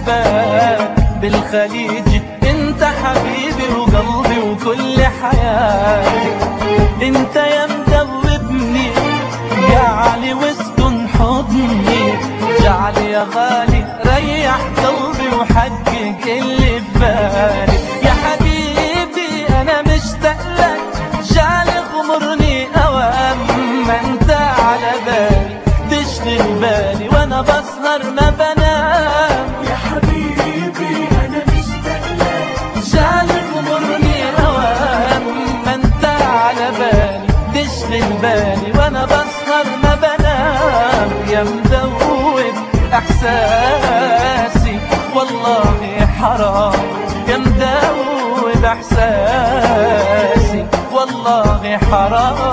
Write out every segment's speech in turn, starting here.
بحبك بالخليج، انت حبيبي وقلبي وكل حياتي. انت يا مدوبني جعلي واسكن حضني، جعلي يا غالي ريح قلبي وحقق اللي في بالي. يا حبيبي انا مشتاق لك، جعلي غمرني اوام ما انت على بالي، تشغل بالي وانا بسهر ما بنام. يا حبيبي انا مشتاق لك، جعلي غمرني اوام ما انت على بالي، تشغل بالي وانا بسهر ما بنام. يا مدوب احساسي والله حرام، يا مدوب احساسي والله حرام.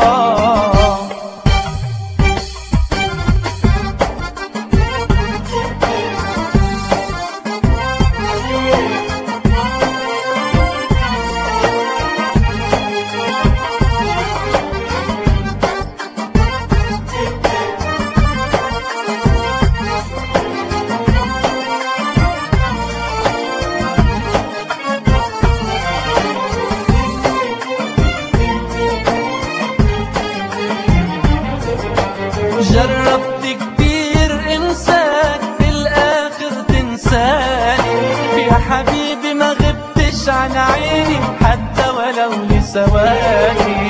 جربت كتير انساك في الاخر تنساني، يا حبيبي ما غبتش عن عيني حتى ولو لثواني.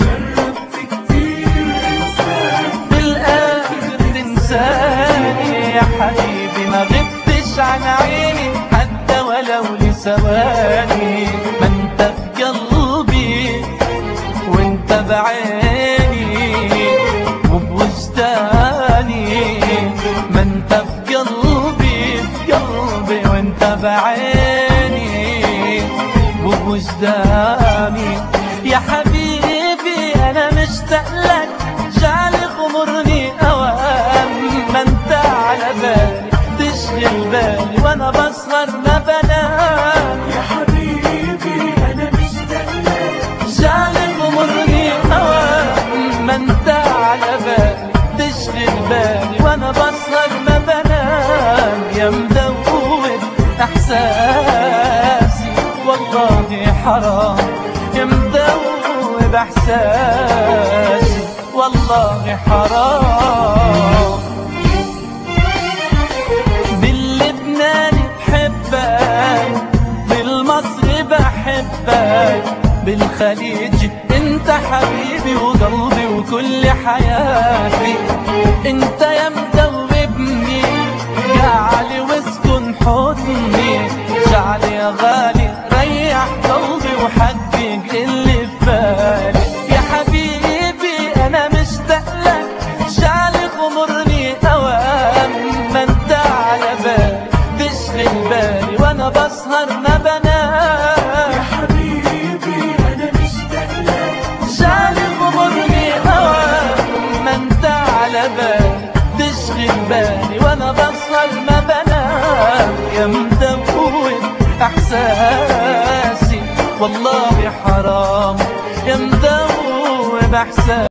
جربت كتير انساك في الاخر تنساني، يا حبيبي ما غبتش عن عيني حتى ولو لثواني. ما انت في قلبي وانت بعيني وبوجداني، ما انت في قلبي في قلبي وانت بعيني وبوجداني. يا حبيبي انا مشتاق لك، جعلي غمرني اوام ما انت على بالي، تشغل بالي وانا بسهر ما بنام. يا حبيبي انا مشتاق لك، جعلي غمرني اوام ما انت على بالي، تشغل بالي وانا بسهر ما بنام. يا مدوب احساسي والله حرام، يا مدوب احساسي والله حرام. باللبناني بحبك، بالمصري بحبك، بالخليج انت حبيبي وقلبي وكل حياتي. انت يا مدوبني جعلي واسكن حضني، جعلي يا غالي ريح قلبي وحقق اللي في بالي. يا حبيبي انا مشتاق لك، جعلي غمرني اوام ما انت على بالي، تشغل بالي وانا بسهر ما بنام. يا حبيبي انا مشتاق لك، جعلي غمرني اوام ما انت على بالي، تشغل بالي وانا بسهر ما بنام. يا مدوب احساسي والله حرام، يا مدوب احساسي